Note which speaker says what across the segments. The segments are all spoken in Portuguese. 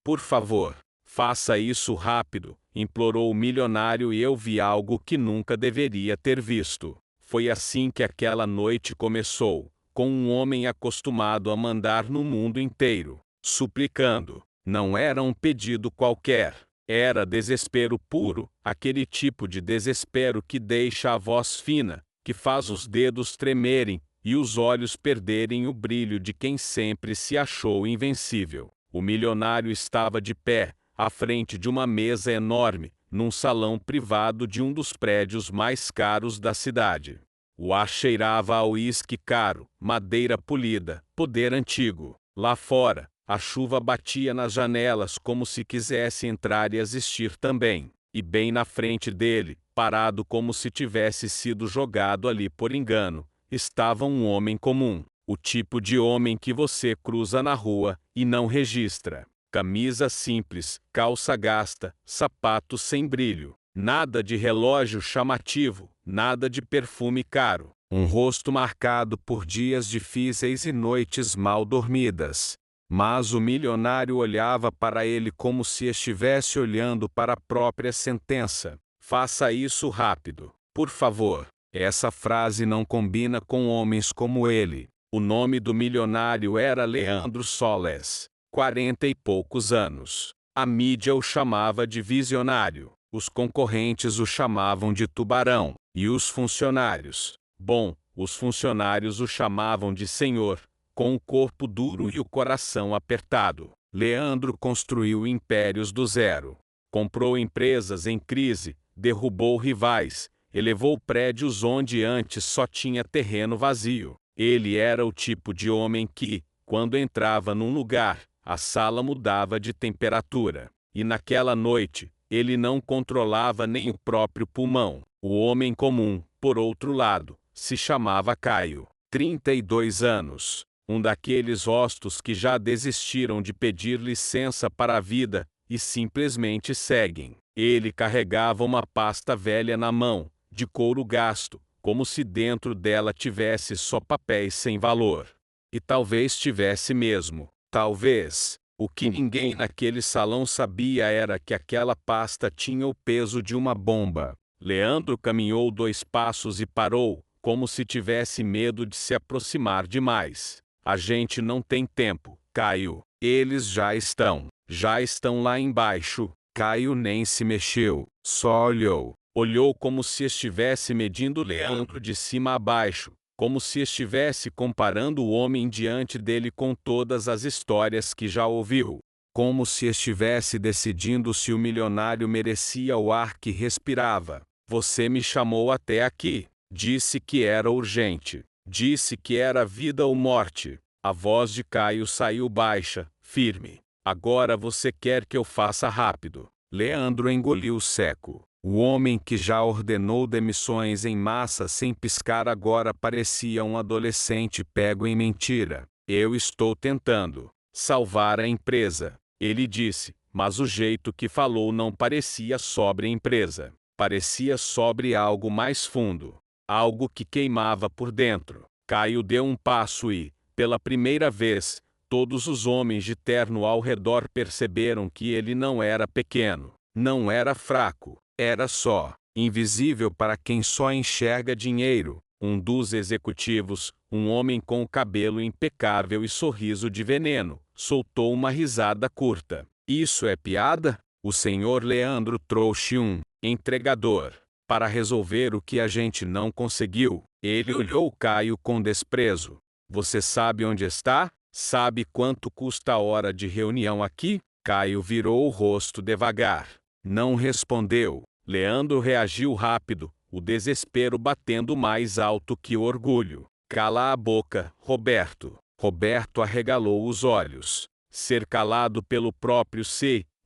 Speaker 1: Por favor, faça isso rápido, implorou o milionário, e eu vi algo que nunca deveria ter visto. Foi assim que aquela noite começou, com um homem acostumado a mandar no mundo inteiro, suplicando. Não era um pedido qualquer. Era desespero puro, aquele tipo de desespero que deixa a voz fina, que faz os dedos tremerem e os olhos perderem o brilho de quem sempre se achou invencível. O milionário estava de pé, à frente de uma mesa enorme, num salão privado de um dos prédios mais caros da cidade. O ar cheirava a uísque caro, madeira polida, poder antigo. Lá fora, a chuva batia nas janelas como se quisesse entrar e existir também. E bem na frente dele, parado como se tivesse sido jogado ali por engano, estava um homem comum. O tipo de homem que você cruza na rua e não registra. Camisa simples, calça gasta, sapatos sem brilho. Nada de relógio chamativo, nada de perfume caro. Um rosto marcado por dias difíceis e noites mal dormidas. Mas o milionário olhava para ele como se estivesse olhando para a própria sentença. Faça isso rápido, por favor. Essa frase não combina com homens como ele. O nome do milionário era Leandro Soles, 40 e poucos anos. A mídia o chamava de visionário, os concorrentes o chamavam de tubarão, e os funcionários, os funcionários o chamavam de senhor, com o corpo duro e o coração apertado. Leandro construiu impérios do zero. Comprou empresas em crise, derrubou rivais, elevou prédios onde antes só tinha terreno vazio. Ele era o tipo de homem que, quando entrava num lugar, a sala mudava de temperatura. E naquela noite, ele não controlava nem o próprio pulmão. O homem comum, por outro lado, se chamava Caio, 32 anos. Um daqueles hostos que já desistiram de pedir licença para a vida e simplesmente seguem. Ele carregava uma pasta velha na mão, de couro gasto, como se dentro dela tivesse só papéis sem valor. E talvez tivesse mesmo, talvez. O que ninguém naquele salão sabia era que aquela pasta tinha o peso de uma bomba. Leandro caminhou 2 passos e parou, como se tivesse medo de se aproximar demais. A gente não tem tempo, Caio. Eles já estão lá embaixo. Caio nem se mexeu, só olhou. Olhou como se estivesse medindo Leandro de cima a baixo, como se estivesse comparando o homem diante dele com todas as histórias que já ouviu. Como se estivesse decidindo se o milionário merecia o ar que respirava. Você me chamou até aqui. Disse que era urgente. Disse que era vida ou morte. A voz de Caio saiu baixa, firme. Agora você quer que eu faça rápido. Leandro engoliu seco. O homem que já ordenou demissões em massa sem piscar agora parecia um adolescente pego em mentira. Eu estou tentando salvar a empresa, ele disse, mas o jeito que falou não parecia sobre a empresa. Parecia sobre algo mais fundo. Algo que queimava por dentro. Caio deu um passo e, pela primeira vez, todos os homens de terno ao redor perceberam que ele não era pequeno, não era fraco, era só, invisível para quem só enxerga dinheiro. Um dos executivos, um homem com o cabelo impecável e sorriso de veneno, soltou uma risada curta. Isso é piada? O senhor Leandro trouxe um entregador para resolver o que a gente não conseguiu. Ele olhou Caio com desprezo. Você sabe onde está? Sabe quanto custa a hora de reunião aqui? Caio virou o rosto devagar. Não respondeu. Leandro reagiu rápido, o desespero batendo mais alto que o orgulho. Cala a boca, Roberto. Roberto arregalou os olhos. Ser calado pelo próprio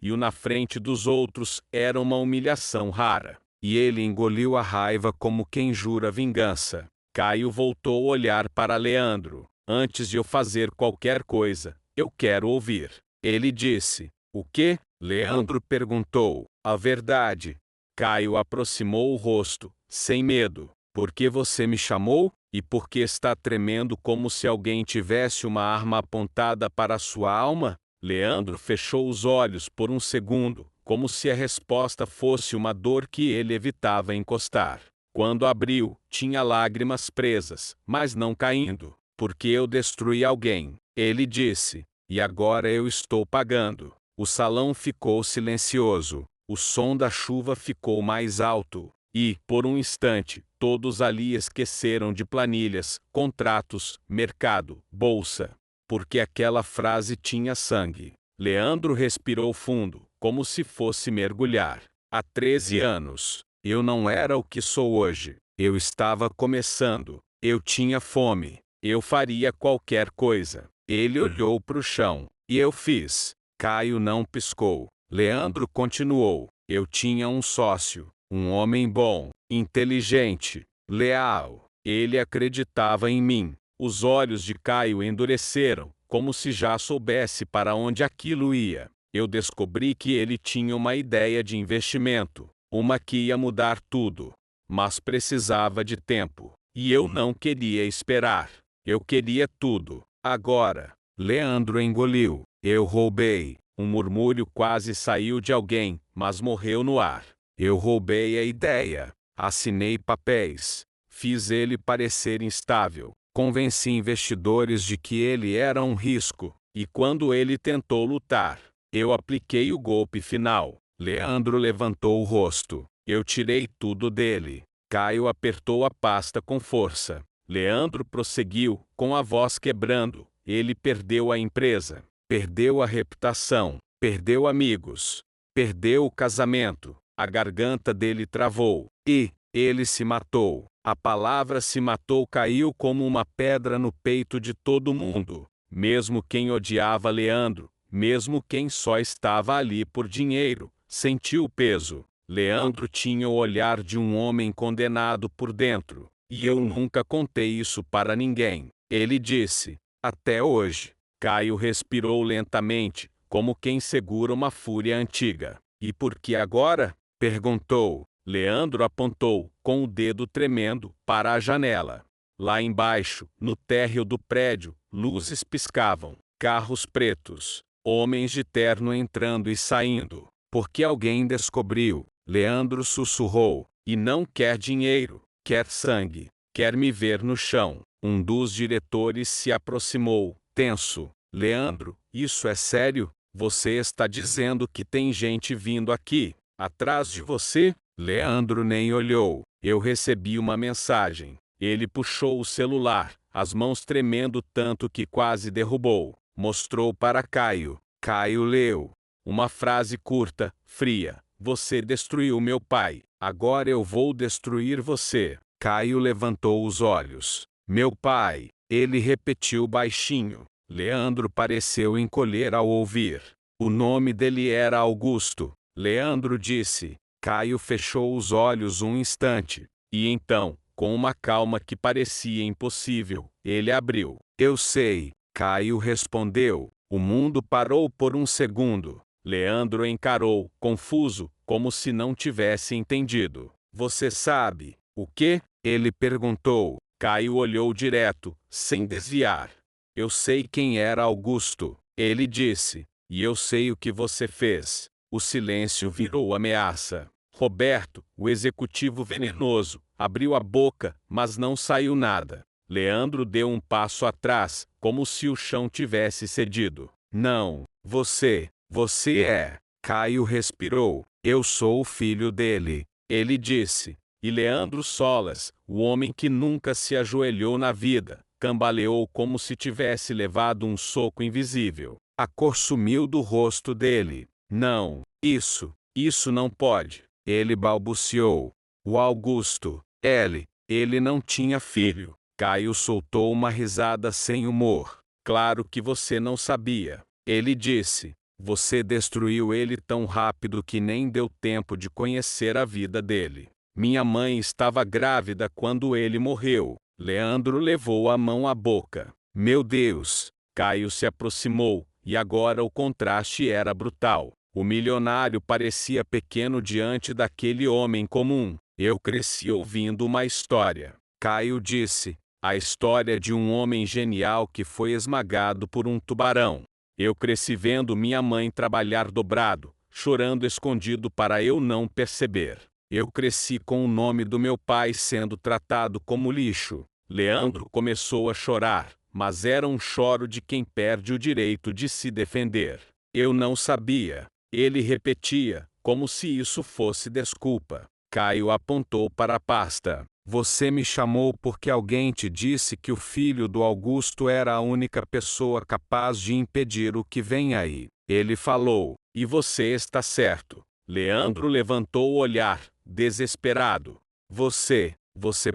Speaker 1: e o na frente dos outros era uma humilhação rara. E ele engoliu a raiva como quem jura vingança. Caio voltou a olhar para Leandro. Antes de eu fazer qualquer coisa, eu quero ouvir. Ele disse. O quê? Leandro perguntou. A verdade. Caio aproximou o rosto, sem medo. Por que você me chamou? E por que está tremendo como se alguém tivesse uma arma apontada para sua alma? Leandro fechou os olhos por um segundo, como se a resposta fosse uma dor que ele evitava encostar. Quando abriu, tinha lágrimas presas, mas não caindo. Porque eu destruí alguém, ele disse, e agora eu estou pagando. O salão ficou silencioso. O som da chuva ficou mais alto. E, por um instante, todos ali esqueceram de planilhas, contratos, mercado, bolsa. Porque aquela frase tinha sangue. Leandro respirou fundo, como se fosse mergulhar. Há 13 anos, eu não era o que sou hoje. Eu estava começando. Eu tinha fome. Eu faria qualquer coisa. Ele olhou para o chão. E eu fiz. Caio não piscou. Leandro continuou. Eu tinha um sócio. Um homem bom, inteligente, leal. Ele acreditava em mim. Os olhos de Caio endureceram, como se já soubesse para onde aquilo ia. Eu descobri que ele tinha uma ideia de investimento, uma que ia mudar tudo. Mas precisava de tempo. E eu não queria esperar. Eu queria tudo, agora. Leandro engoliu. Eu roubei. Um murmúrio quase saiu de alguém, mas morreu no ar. Eu roubei a ideia. Assinei papéis. Fiz ele parecer instável. Convenci investidores de que ele era um risco. E quando ele tentou lutar, eu apliquei o golpe final. Leandro levantou o rosto. Eu tirei tudo dele. Caio apertou a pasta com força. Leandro prosseguiu, com a voz quebrando. Ele perdeu a empresa. Perdeu a reputação. Perdeu amigos. Perdeu o casamento. A garganta dele travou. E ele se matou. A palavra se matou caiu como uma pedra no peito de todo mundo. Mesmo quem odiava Leandro, mesmo quem só estava ali por dinheiro, sentiu o peso. Leandro tinha o olhar de um homem condenado por dentro. E eu nunca contei isso para ninguém. Ele disse. Até hoje. Caio respirou lentamente, como quem segura uma fúria antiga. E por que agora? Perguntou. Leandro apontou, com o dedo tremendo, para a janela. Lá embaixo, no térreo do prédio, luzes piscavam. Carros pretos. Homens de terno entrando e saindo. Porque alguém descobriu. Leandro sussurrou. E não quer dinheiro, quer sangue. Quer me ver no chão. Um dos diretores se aproximou, tenso. Leandro, isso é sério? Você está dizendo que tem gente vindo aqui, atrás de você? Leandro nem olhou. Eu recebi uma mensagem. Ele puxou o celular, as mãos tremendo tanto que quase derrubou. Mostrou para Caio. Caio leu. Uma frase curta, fria. Você destruiu meu pai. Agora eu vou destruir você. Caio levantou os olhos. Meu pai. Ele repetiu baixinho. Leandro pareceu encolher ao ouvir. O nome dele era Augusto. Leandro disse. Caio fechou os olhos um instante. E então, com uma calma que parecia impossível, ele abriu. Eu sei. Caio respondeu. O mundo parou por um segundo. Leandro encarou, confuso, como se não tivesse entendido. Você sabe o quê? Ele perguntou. Caio olhou direto, sem desviar. Eu sei quem era Augusto, ele disse. E eu sei o que você fez. O silêncio virou ameaça. Roberto, o executivo venenoso, abriu a boca, mas não saiu nada. Leandro deu um passo atrás, como se o chão tivesse cedido. Não, você é. Caio respirou. Eu sou o filho dele, ele disse. E Leandro Solas, o homem que nunca se ajoelhou na vida, cambaleou como se tivesse levado um soco invisível. A cor sumiu do rosto dele. Não, isso não pode. Ele balbuciou. O Augusto, ele não tinha filho. Caio soltou uma risada sem humor. Claro que você não sabia. Ele disse. Você destruiu ele tão rápido que nem deu tempo de conhecer a vida dele. Minha mãe estava grávida quando ele morreu. Leandro levou a mão à boca. Meu Deus! Caio se aproximou, e agora o contraste era brutal. O milionário parecia pequeno diante daquele homem comum. Eu cresci ouvindo uma história. Caio disse. A história de um homem genial que foi esmagado por um tubarão. Eu cresci vendo minha mãe trabalhar dobrado, chorando escondido para eu não perceber. Eu cresci com o nome do meu pai sendo tratado como lixo. Leandro começou a chorar, mas era um choro de quem perde o direito de se defender. Eu não sabia. Ele repetia, como se isso fosse desculpa. Caio apontou para a pasta. Você me chamou porque alguém te disse que o filho do Augusto era a única pessoa capaz de impedir o que vem aí. Ele falou, e você está certo. Leandro levantou o olhar, desesperado. Você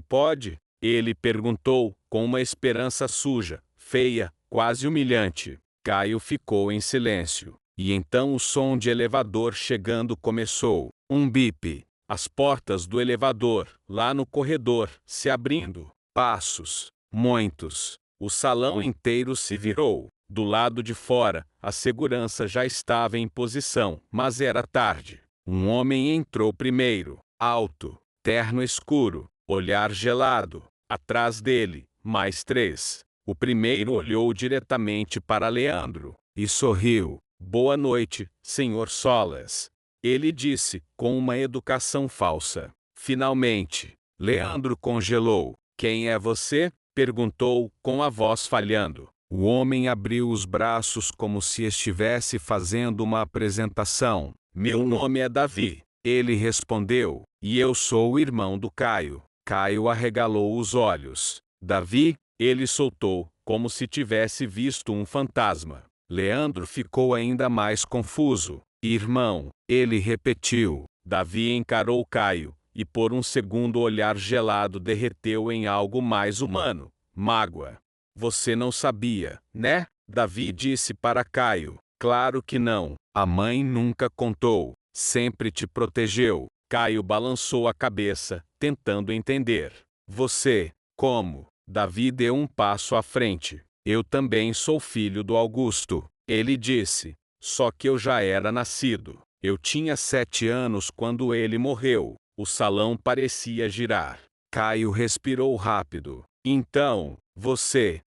Speaker 1: pode? Ele perguntou, com uma esperança suja, feia, quase humilhante. Caio ficou em silêncio. E então o som de elevador chegando começou. Um bip. As portas do elevador, lá no corredor, se abrindo. Passos. Muitos. O salão inteiro se virou. Do lado de fora, a segurança já estava em posição, mas era tarde. Um homem entrou primeiro. Alto. Terno escuro. Olhar gelado. Atrás dele, mais 3. O primeiro olhou diretamente para Leandro e sorriu. Boa noite, Sr. Solas. Ele disse, com uma educação falsa. Finalmente, Leandro congelou. Quem é você? Perguntou, com a voz falhando. O homem abriu os braços como se estivesse fazendo uma apresentação. Meu nome é Davi. Ele respondeu, e eu sou o irmão do Caio. Caio arregalou os olhos. Davi, ele soltou, como se tivesse visto um fantasma. Leandro ficou ainda mais confuso. Irmão, ele repetiu. Davi encarou Caio, e por um segundo o olhar gelado derreteu em algo mais humano. Mágoa. Você não sabia, né? Davi disse para Caio. Claro que não. A mãe nunca contou. Sempre te protegeu. Caio balançou a cabeça, tentando entender. Você, como? Davi deu um passo à frente. Eu também sou filho do Augusto. Ele disse. Só que eu já era nascido. Eu tinha 7 anos quando ele morreu. O salão parecia girar. Caio respirou rápido. Então, você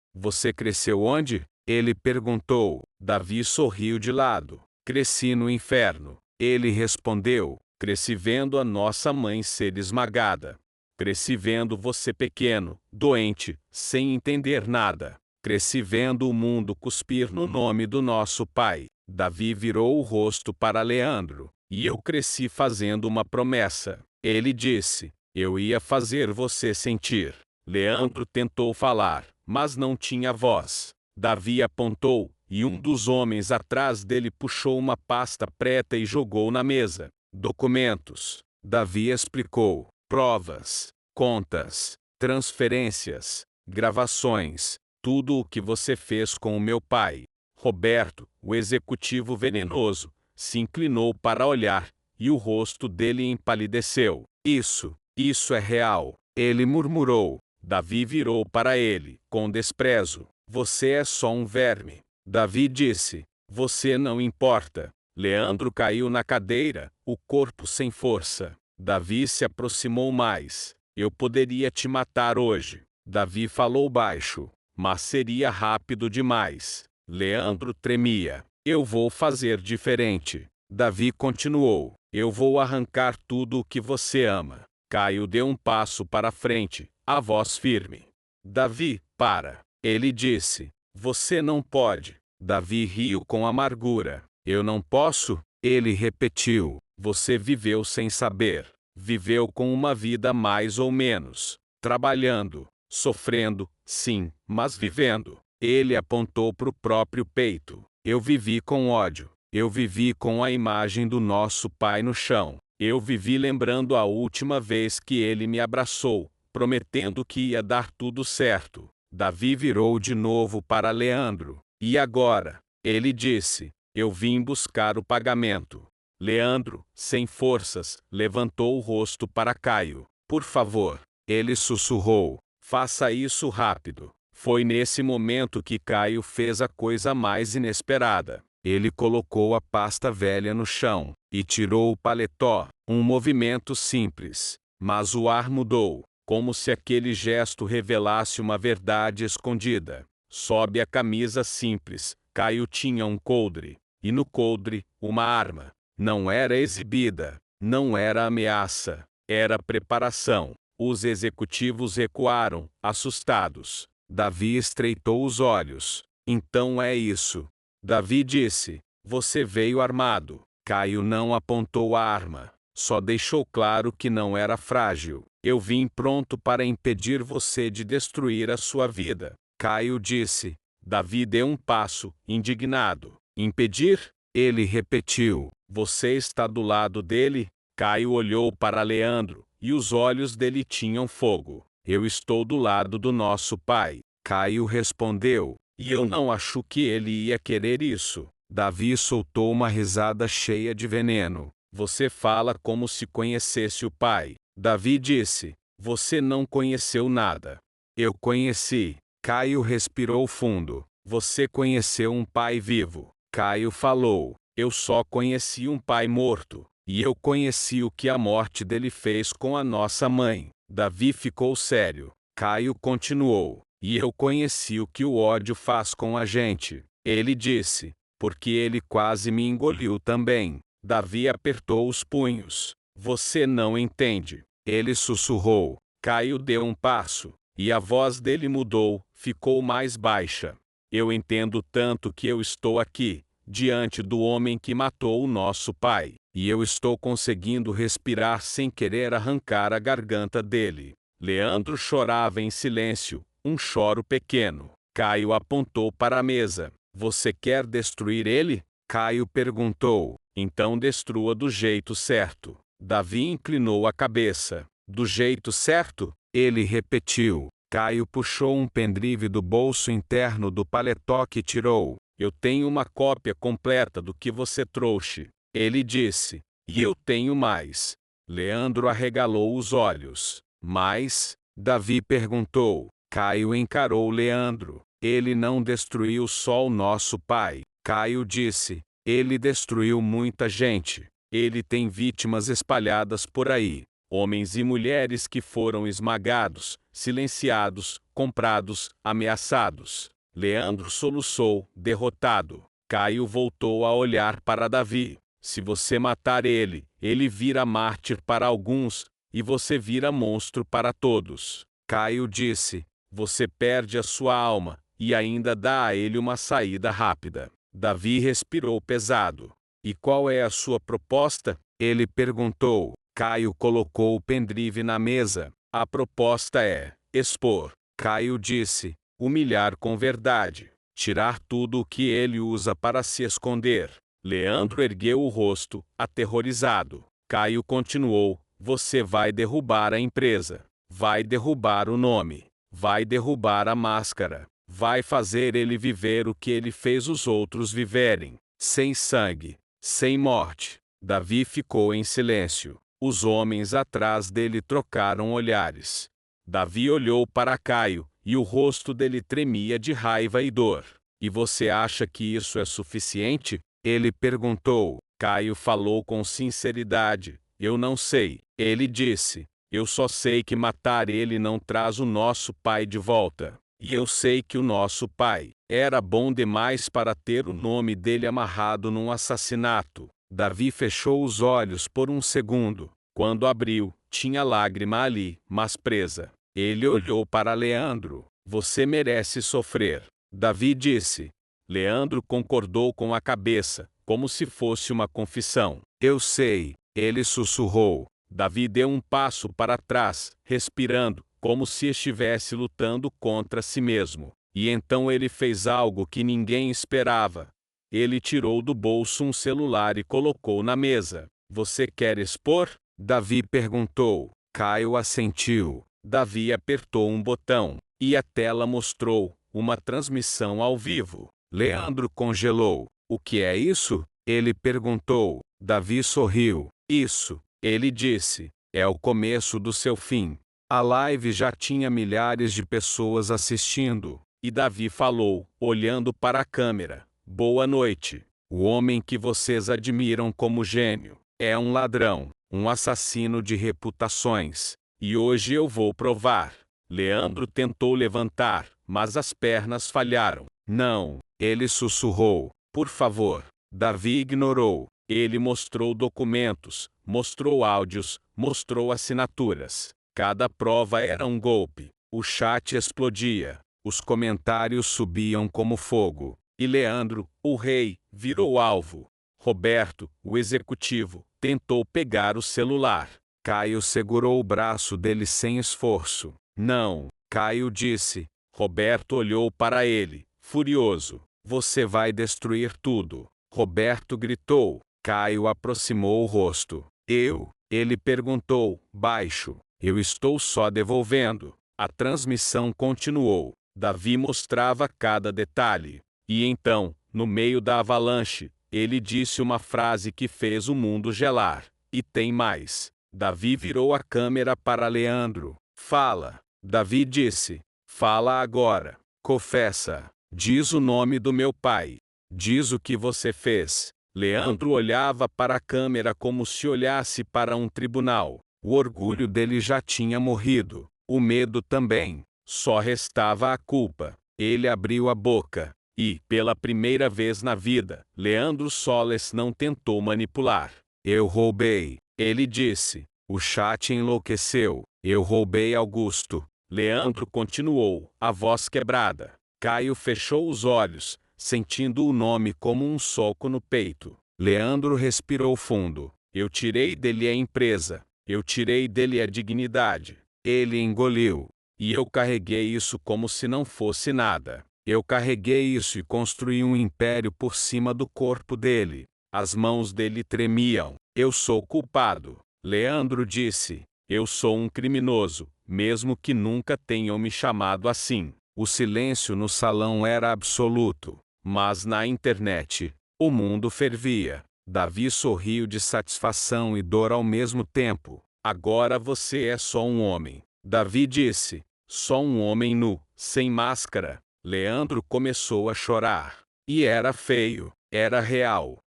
Speaker 1: cresceu onde? Ele perguntou. Davi sorriu de lado. Cresci no inferno. Ele respondeu. Cresci vendo a nossa mãe ser esmagada. Cresci vendo você pequeno, doente, sem entender nada. Cresci vendo o mundo cuspir no nome do nosso pai. Davi virou o rosto para Leandro. E eu cresci fazendo uma promessa. Ele disse, eu ia fazer você sentir. Leandro tentou falar, mas não tinha voz. Davi apontou, e um dos homens atrás dele puxou uma pasta preta e jogou na mesa. Documentos. Davi explicou. Provas, contas, transferências, gravações, tudo o que você fez com o meu pai. Roberto, o executivo venenoso, se inclinou para olhar, e o rosto dele empalideceu. Isso é real, ele murmurou. Davi virou para ele, com desprezo. Você é só um verme. Davi disse, você não importa. Leandro caiu na cadeira, o corpo sem força. Davi se aproximou mais. Eu poderia te matar hoje. Davi falou baixo, mas seria rápido demais. Leandro tremia. Eu vou fazer diferente. Davi continuou. Eu vou arrancar tudo o que você ama. Caio deu um passo para frente, a voz firme. Davi, para. Ele disse. Você não pode. Davi riu com amargura. Eu não posso? Ele repetiu. Você viveu sem saber. Viveu com uma vida mais ou menos. Trabalhando. Sofrendo, sim, mas vivendo. Ele apontou para o próprio peito. Eu vivi com ódio. Eu vivi com a imagem do nosso pai no chão. Eu vivi lembrando a última vez que ele me abraçou, prometendo que ia dar tudo certo. Davi virou de novo para Leandro. E agora? Ele disse. Eu vim buscar o pagamento. Leandro, sem forças, levantou o rosto para Caio. Por favor. Ele sussurrou. Faça isso rápido. Foi nesse momento que Caio fez a coisa mais inesperada. Ele colocou a pasta velha no chão e tirou o paletó. Um movimento simples. Mas o ar mudou, como se aquele gesto revelasse uma verdade escondida. Sobe a camisa simples, Caio tinha um coldre, e no coldre, uma arma. Não era exibida, não era ameaça, era preparação. Os executivos recuaram, assustados. Davi estreitou os olhos. Então é isso. Davi disse: você veio armado. Caio não apontou a arma, só deixou claro que não era frágil. Eu vim pronto para impedir você de destruir a sua vida. Caio disse. Davi deu um passo, indignado. Impedir? Ele repetiu. Você está do lado dele? Caio olhou para Leandro, e os olhos dele tinham fogo. Eu estou do lado do nosso pai. Caio respondeu. E eu não acho que ele ia querer isso. Davi soltou uma risada cheia de veneno. Você fala como se conhecesse o pai. Davi disse. Você não conheceu nada. Eu conheci. Caio respirou fundo. Você conheceu um pai vivo. Caio falou. Eu só conheci um pai morto. E eu conheci o que a morte dele fez com a nossa mãe. Davi ficou sério. Caio continuou. E eu conheci o que o ódio faz com a gente. Ele disse. Porque ele quase me engoliu também. Davi apertou os punhos. Você não entende. Ele sussurrou. Caio deu um passo. E a voz dele mudou, ficou mais baixa. Eu entendo tanto que eu estou aqui, diante do homem que matou o nosso pai. E eu estou conseguindo respirar sem querer arrancar a garganta dele. Leandro chorava em silêncio, um choro pequeno. Caio apontou para a mesa. Você quer destruir ele? Caio perguntou. Então destrua do jeito certo. Davi inclinou a cabeça. Do jeito certo? Ele repetiu. Caio puxou um pendrive do bolso interno do paletó que tirou. Eu tenho uma cópia completa do que você trouxe. Ele disse. E eu tenho mais. Leandro arregalou os olhos. Mas? Davi perguntou. Caio encarou Leandro. Ele não destruiu só o nosso pai. Caio disse. Ele destruiu muita gente. Ele tem vítimas espalhadas por aí. Homens e mulheres que foram esmagados, silenciados, comprados, ameaçados. Leandro soluçou, derrotado. Caio voltou a olhar para Davi. Se você matar ele, ele vira mártir para alguns, e você vira monstro para todos. Caio disse. Você perde a sua alma, e ainda dá a ele uma saída rápida. Davi respirou pesado. E qual é a sua proposta? Ele perguntou. Caio colocou o pendrive na mesa. A proposta é expor. Caio disse. Humilhar com verdade. Tirar tudo o que ele usa para se esconder. Leandro ergueu o rosto, aterrorizado. Caio continuou. Você vai derrubar a empresa. Vai derrubar o nome. Vai derrubar a máscara. Vai fazer ele viver o que ele fez os outros viverem. Sem sangue. Sem morte. Davi ficou em silêncio. Os homens atrás dele trocaram olhares. Davi olhou para Caio, e o rosto dele tremia de raiva e dor. E você acha que isso é suficiente? Ele perguntou. Caio falou com sinceridade. Eu não sei. Ele disse. Eu só sei que matar ele não traz o nosso pai de volta. E eu sei que o nosso pai era bom demais para ter o nome dele amarrado num assassinato. Davi fechou os olhos por um segundo. Quando abriu, tinha lágrima ali, mas presa. Ele olhou para Leandro. Você merece sofrer. Davi disse. Leandro concordou com a cabeça, como se fosse uma confissão. Eu sei, ele sussurrou. Davi deu um passo para trás, respirando, como se estivesse lutando contra si mesmo. E então ele fez algo que ninguém esperava. Ele tirou do bolso um celular e colocou na mesa. Você quer expor? Davi perguntou. Caio assentiu. Davi apertou um botão, e a tela mostrou uma transmissão ao vivo. Leandro congelou. O que é isso? Ele perguntou. Davi sorriu. Isso, ele disse, é o começo do seu fim. A live já tinha milhares de pessoas assistindo. E Davi falou, olhando para a câmera. Boa noite. O homem que vocês admiram como gênio é um ladrão, um assassino de reputações. E hoje eu vou provar. Leandro tentou levantar, mas as pernas falharam. Não, Ele sussurrou: por favor. Davi ignorou. Ele mostrou documentos, mostrou áudios, mostrou assinaturas. Cada prova era um golpe. O chat explodia. Os comentários subiam como fogo. E Leandro, o rei, virou alvo. Roberto, o executivo, tentou pegar o celular. Caio segurou o braço dele sem esforço. Não, Caio disse. Roberto olhou para ele, furioso. Você vai destruir tudo. Roberto gritou. Caio aproximou o rosto. Ele perguntou, baixo. Eu estou só devolvendo. A transmissão continuou. Davi mostrava cada detalhe. E então, no meio da avalanche, ele disse uma frase que fez o mundo gelar. E tem mais. Davi virou a câmera para Leandro. Fala. Davi disse. Fala agora. Confessa. Diz o nome do meu pai. Diz o que você fez. Leandro olhava para a câmera como se olhasse para um tribunal. O orgulho dele já tinha morrido. O medo também. Só restava a culpa. Ele abriu a boca. E, pela primeira vez na vida, Leandro Soles não tentou manipular. Eu roubei. Ele disse. O chat enlouqueceu. Eu roubei Augusto. Leandro continuou, a voz quebrada. Caio fechou os olhos, sentindo o nome como um soco no peito. Leandro respirou fundo. Eu tirei dele a empresa. Eu tirei dele a dignidade. Ele engoliu. E eu carreguei isso como se não fosse nada. Eu carreguei isso e construí um império por cima do corpo dele. As mãos dele tremiam. Eu sou culpado. Leandro disse. Eu sou um criminoso, mesmo que nunca tenham me chamado assim. O silêncio no salão era absoluto. Mas na internet, o mundo fervia. Davi sorriu de satisfação e dor ao mesmo tempo. Agora você é só um homem. Davi disse. Só um homem nu, sem máscara. Leandro começou a chorar. E era feio, era real.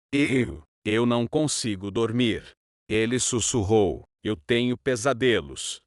Speaker 1: Eu não consigo dormir. Ele sussurrou. Eu tenho pesadelos.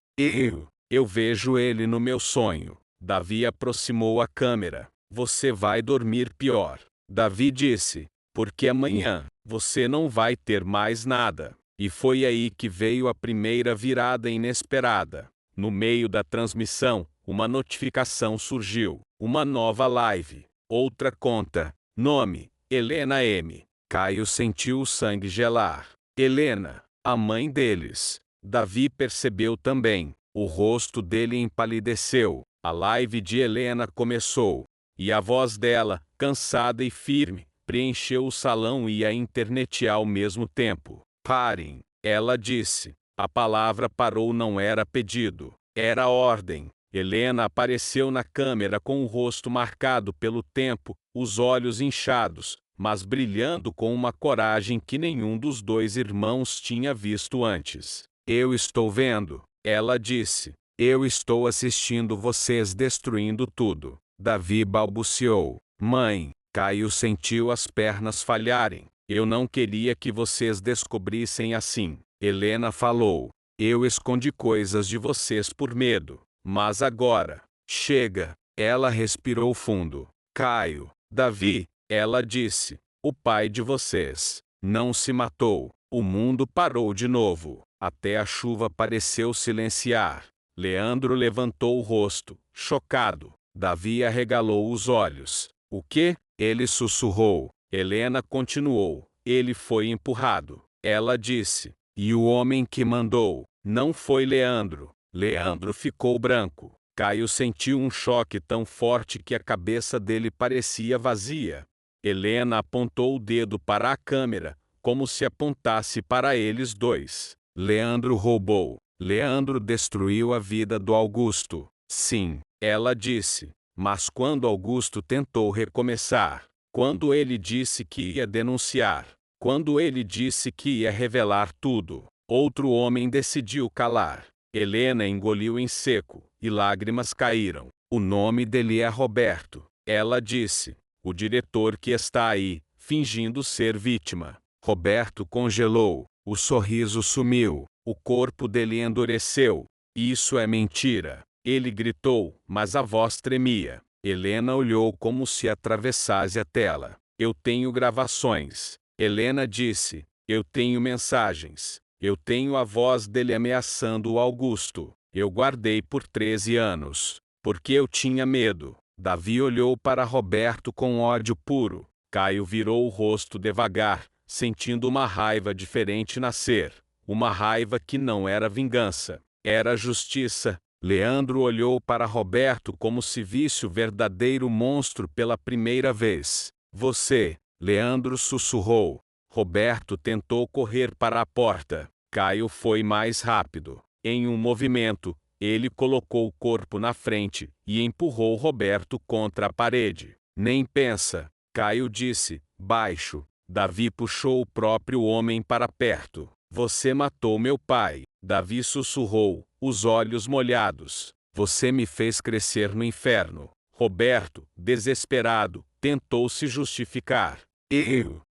Speaker 1: Eu vejo ele no meu sonho. Davi aproximou a câmera. Você vai dormir pior. Davi disse. Porque amanhã, você não vai ter mais nada. E foi aí que veio a primeira virada inesperada. No meio da transmissão, uma notificação surgiu. Uma nova live. Outra conta. Nome: Helena M. Caio sentiu o sangue gelar. Helena, a mãe deles. Davi percebeu também. O rosto dele empalideceu. A live de Helena começou. E a voz dela, cansada e firme, preencheu o salão e a internet ao mesmo tempo. Parem, ela disse. A palavra parou não era pedido, era ordem. Helena apareceu na câmera com o rosto marcado pelo tempo, os olhos inchados, mas brilhando com uma coragem que nenhum dos dois irmãos tinha visto antes. Eu estou vendo, ela disse. Eu estou assistindo vocês destruindo tudo. Davi balbuciou. Mãe, Caio sentiu as pernas falharem. Eu não queria que vocês descobrissem assim. Helena falou. Eu escondi coisas de vocês por medo. Mas agora, chega. Ela respirou fundo. Caio, Davi, ela disse. O pai de vocês não se matou. O mundo parou de novo. Até a chuva pareceu silenciar. Leandro levantou o rosto, chocado. Davi arregalou os olhos. O quê? Ele sussurrou. Helena continuou. Ele foi empurrado. Ela disse. E o homem que mandou não foi Leandro. Leandro ficou branco. Caio sentiu um choque tão forte que a cabeça dele parecia vazia. Helena apontou o dedo para a câmera, como se apontasse para eles dois. Leandro roubou. Leandro destruiu a vida do Augusto. Sim, ela disse. Mas quando Augusto tentou recomeçar, quando ele disse que ia denunciar, quando ele disse que ia revelar tudo, outro homem decidiu calar. Helena engoliu em seco, e lágrimas caíram. O nome dele é Roberto. Ela disse. O diretor que está aí, fingindo ser vítima. Roberto congelou. O sorriso sumiu. O corpo dele endureceu. Isso é mentira. Ele gritou, mas a voz tremia. Helena olhou como se atravessasse a tela. Eu tenho gravações. Helena disse. Eu tenho mensagens. Eu tenho a voz dele ameaçando o Augusto. Eu guardei por 13 anos. Porque eu tinha medo. Davi olhou para Roberto com ódio puro. Caio virou o rosto devagar, sentindo uma raiva diferente nascer. Uma raiva que não era vingança. Era justiça. Leandro olhou para Roberto como se visse o verdadeiro monstro pela primeira vez. Você, Leandro sussurrou. Roberto tentou correr para a porta. Caio foi mais rápido. Em um movimento, ele colocou o corpo na frente e empurrou Roberto contra a parede. Nem pensa, Caio disse, baixo. Davi puxou o próprio homem para perto. Você matou meu pai. Davi sussurrou, os olhos molhados. Você me fez crescer no inferno. Roberto, desesperado, tentou se justificar.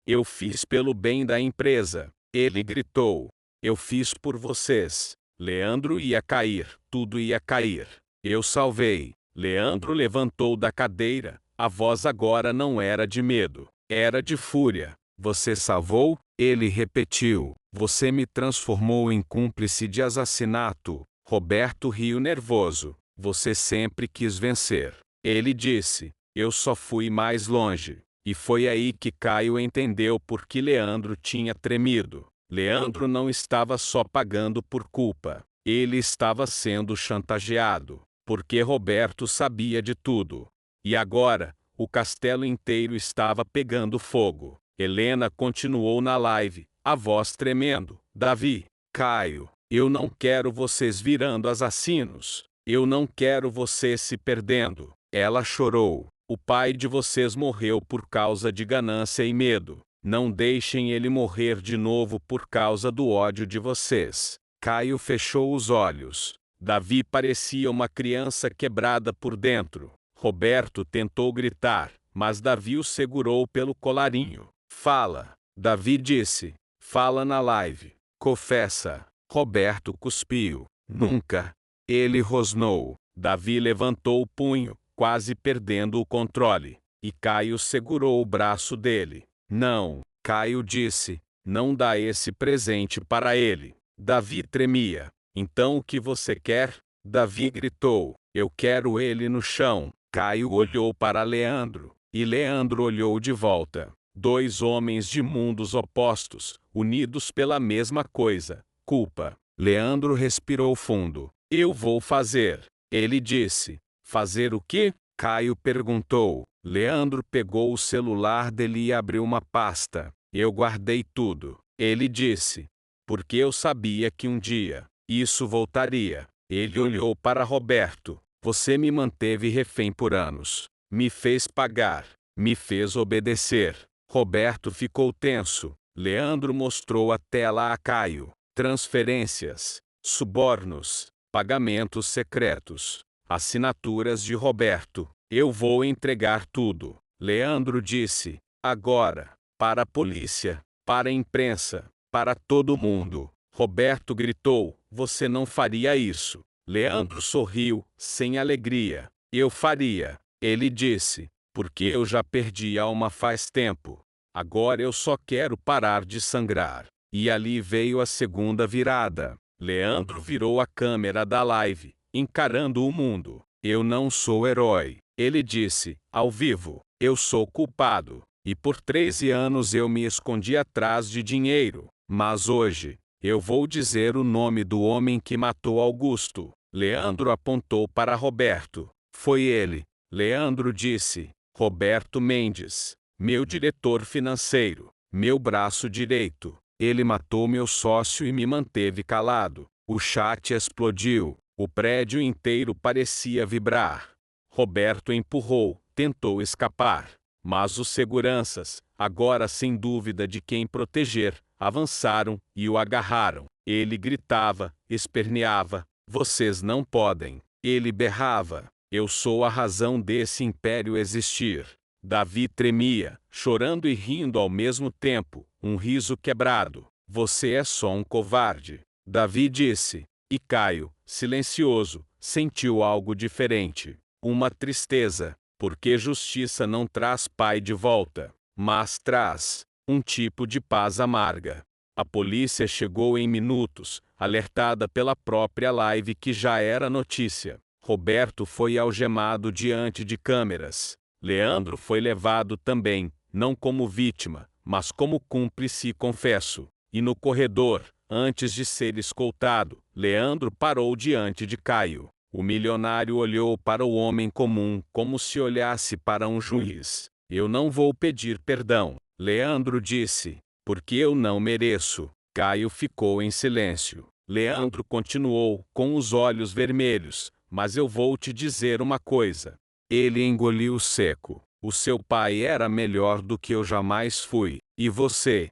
Speaker 1: Eu fiz pelo bem da empresa. Ele gritou. Eu fiz por vocês. Leandro ia cair, tudo ia cair. Eu salvei. Leandro levantou da cadeira. A voz agora não era de medo, era de fúria. Você salvou? Ele repetiu. Você me transformou em cúmplice de assassinato. Roberto riu nervoso. Você sempre quis vencer. Ele disse. Eu só fui mais longe. E foi aí que Caio entendeu por que Leandro tinha tremido. Leandro não estava só pagando por culpa. Ele estava sendo chantageado. Porque Roberto sabia de tudo. E agora, o castelo inteiro estava pegando fogo. Helena continuou na live, a voz tremendo. Davi, Caio, eu não quero vocês virando assassinos. Eu não quero vocês se perdendo. Ela chorou. O pai de vocês morreu por causa de ganância e medo. Não deixem ele morrer de novo por causa do ódio de vocês. Caio fechou os olhos. Davi parecia uma criança quebrada por dentro. Roberto tentou gritar, mas Davi o segurou pelo colarinho. Fala, Davi disse. Fala na live. Confessa. Roberto cuspiu. Nunca. Ele rosnou. Davi levantou o punho, quase perdendo o controle. E Caio segurou o braço dele. Não, Caio disse. Não dá esse presente para ele. Davi tremia. Então o que você quer? Davi gritou. Eu quero ele no chão. Caio olhou para Leandro. E Leandro olhou de volta. Dois homens de mundos opostos, unidos pela mesma coisa, culpa. Leandro respirou fundo. Eu vou fazer. Ele disse. Fazer o quê? Caio perguntou. Leandro pegou o celular dele e abriu uma pasta. Eu guardei tudo. Ele disse. Porque eu sabia que um dia, isso voltaria. Ele olhou para Roberto. Você me manteve refém por anos. Me fez pagar. Me fez obedecer. Roberto ficou tenso. Leandro mostrou a tela a Caio. Transferências, subornos, pagamentos secretos, assinaturas de Roberto. Eu vou entregar tudo. Leandro disse. Agora, para a polícia, para a imprensa, para todo mundo. Roberto gritou. Você não faria isso. Leandro sorriu, sem alegria. Eu faria. Ele disse. Porque eu já perdi a alma faz tempo. Agora eu só quero parar de sangrar. E ali veio a segunda virada. Leandro virou a câmera da live, encarando o mundo. Eu não sou herói. Ele disse, ao vivo. Eu sou culpado. E por 13 anos eu me escondi atrás de dinheiro. Mas hoje, eu vou dizer o nome do homem que matou Augusto. Leandro apontou para Roberto. Foi ele. Leandro disse. Roberto Mendes, meu diretor financeiro, meu braço direito. Ele matou meu sócio e me manteve calado. O chat explodiu. O prédio inteiro parecia vibrar. Roberto empurrou, tentou escapar. Mas os seguranças, agora sem dúvida de quem proteger, avançaram e o agarraram. Ele gritava, esperneava. Vocês não podem. Ele berrava. Eu sou a razão desse império existir. Davi tremia, chorando e rindo ao mesmo tempo, um riso quebrado. Você é só um covarde. Davi disse. E Caio, silencioso, sentiu algo diferente. Uma tristeza. porque justiça não traz pai de volta, mas traz um tipo de paz amarga. A polícia chegou em minutos, alertada pela própria live que já era notícia. Roberto foi algemado diante de câmeras. Leandro foi levado também, não como vítima, mas como cúmplice e confesso. E no corredor, antes de ser escoltado, Leandro parou diante de Caio. O milionário olhou para o homem comum como se olhasse para um juiz. Eu não vou pedir perdão, Leandro disse, porque eu não mereço. Caio ficou em silêncio. Leandro continuou, com os olhos vermelhos, mas eu vou te dizer uma coisa. Ele engoliu seco. O seu pai era melhor do que eu jamais fui. E você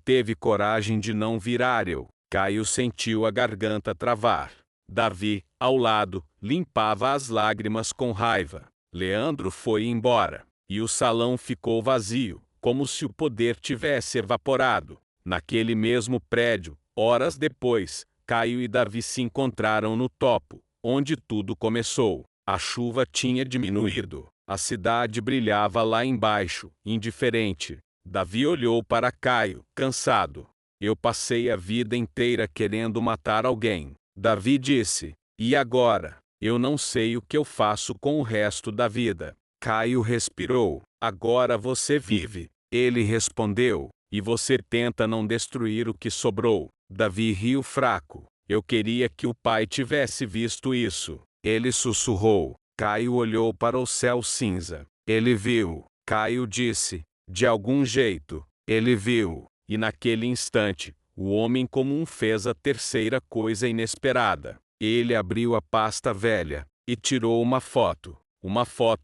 Speaker 1: teve coragem de não virar eu. Caio sentiu a garganta travar. Davi, ao lado, limpava as lágrimas com raiva. Leandro foi embora, e o salão ficou vazio, como se o poder tivesse evaporado. Naquele mesmo prédio, horas depois, Caio e Davi se encontraram no topo, onde tudo começou. A chuva tinha diminuído. A cidade brilhava lá embaixo, indiferente. Davi olhou para Caio, cansado. Eu passei a vida inteira querendo matar alguém. Davi disse, e agora? Eu não sei o que eu faço com o resto da vida. Caio respirou. Agora você vive. Ele respondeu, e você tenta não destruir o que sobrou. Davi riu fraco. Eu queria que o pai tivesse visto isso. Ele sussurrou. Caio olhou para o céu cinza. Ele viu. Caio disse, de algum jeito, ele viu. E naquele instante, o homem comum fez a terceira coisa inesperada. Ele abriu a pasta velha e tirou uma foto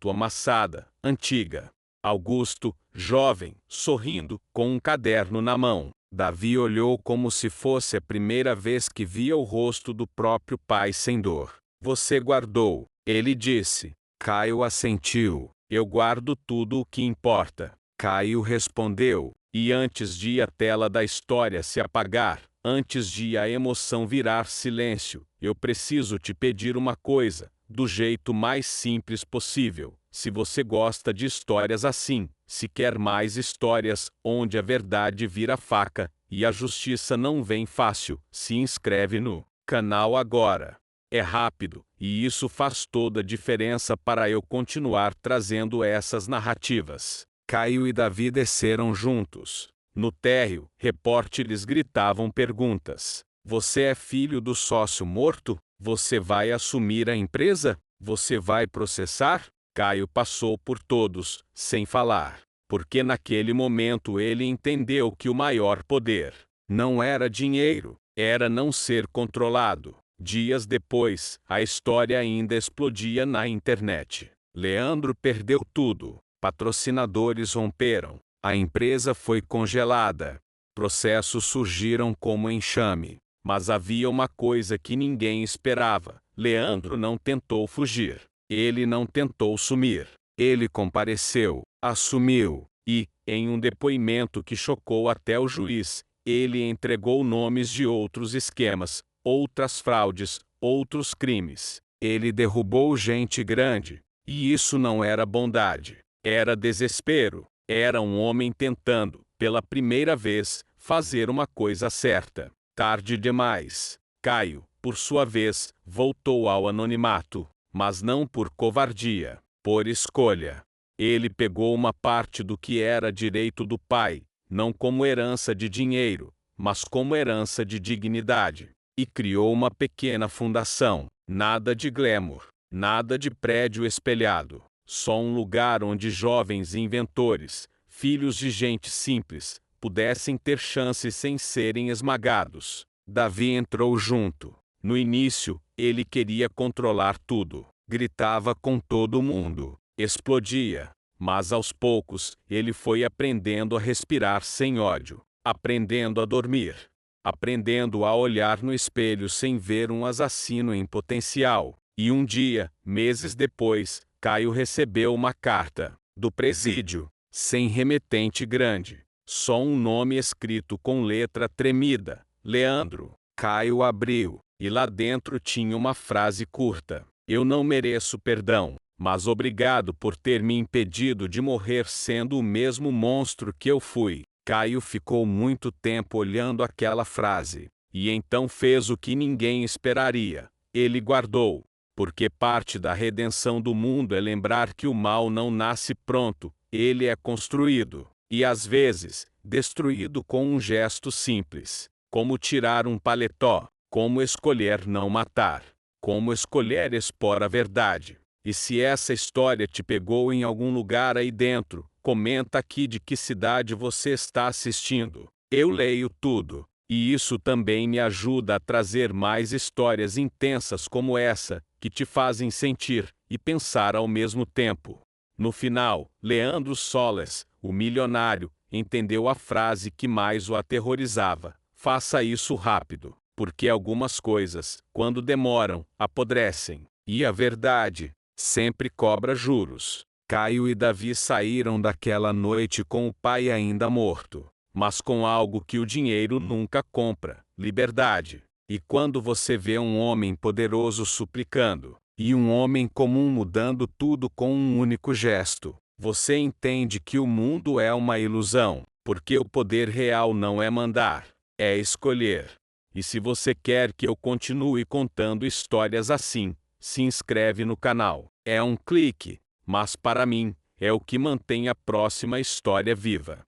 Speaker 1: amassada, antiga. Augusto, jovem, sorrindo, com um caderno na mão. Davi olhou como se fosse a primeira vez que via o rosto do próprio pai sem dor. Você guardou, ele disse. Caio assentiu. Eu guardo tudo o que importa. Caio respondeu. E antes de a tela da história se apagar, antes de a emoção virar silêncio, eu preciso te pedir uma coisa, do jeito mais simples possível. Se você gosta de histórias assim, se quer mais histórias onde a verdade vira faca e a justiça não vem fácil, se inscreve no canal agora. É rápido, e isso faz toda a diferença para eu continuar trazendo essas narrativas. Caio e Davi desceram juntos. No térreo, repórteres gritavam perguntas. Você é filho do sócio morto? Você vai assumir a empresa? Você vai processar? Caio passou por todos, sem falar. Porque naquele momento ele entendeu que o maior poder não era dinheiro, era não ser controlado. Dias depois, a história ainda explodia na internet. Leandro perdeu tudo. Patrocinadores romperam. A empresa foi congelada. Processos surgiram como enxame. Mas havia uma coisa que ninguém esperava. Leandro não tentou fugir. Ele não tentou sumir. Ele compareceu, assumiu, e, em um depoimento que chocou até o juiz, ele entregou nomes de outros esquemas, outras fraudes, outros crimes. Ele derrubou gente grande. E isso não era bondade. Era desespero. Era um homem tentando, pela primeira vez, fazer uma coisa certa. Tarde demais. Caio, por sua vez, voltou ao anonimato, mas não por covardia, por escolha. Ele pegou uma parte do que era direito do pai, não como herança de dinheiro, mas como herança de dignidade, e criou uma pequena fundação. Nada de glamour, nada de prédio espelhado. Só um lugar onde jovens inventores, filhos de gente simples, pudessem ter chances sem serem esmagados. Davi entrou junto. No início, ele queria controlar tudo. Gritava com todo mundo. Explodia. Mas aos poucos, ele foi aprendendo a respirar sem ódio. Aprendendo a dormir. Aprendendo a olhar no espelho sem ver um assassino em potencial. E um dia, meses depois, Caio recebeu uma carta do presídio, sem remetente grande, só um nome escrito com letra tremida, Leandro. Caio abriu, e lá dentro tinha uma frase curta: eu não mereço perdão. Mas obrigado por ter me impedido de morrer sendo o mesmo monstro que eu fui. Caio ficou muito tempo olhando aquela frase. E então fez o que ninguém esperaria. Ele guardou. Porque parte da redenção do mundo é lembrar que o mal não nasce pronto, ele é construído. E às vezes, destruído com um gesto simples. Como tirar um paletó. Como escolher não matar. Como escolher expor a verdade. E se essa história te pegou em algum lugar aí dentro, comenta aqui de que cidade você está assistindo. Eu leio tudo. E isso também me ajuda a trazer mais histórias intensas como essa, que te fazem sentir e pensar ao mesmo tempo. No final, Leandro Soles, o milionário, entendeu a frase que mais o aterrorizava: faça isso rápido, porque algumas coisas, quando demoram, apodrecem. E a verdade sempre cobra juros. Caio e Davi saíram daquela noite com o pai ainda morto, mas com algo que o dinheiro nunca compra: liberdade. E quando você vê um homem poderoso suplicando, e um homem comum mudando tudo com um único gesto, você entende que o mundo é uma ilusão, porque o poder real não é mandar, é escolher. E se você quer que eu continue contando histórias assim, se inscreve no canal. É um clique, mas para mim, é o que mantém a próxima história viva.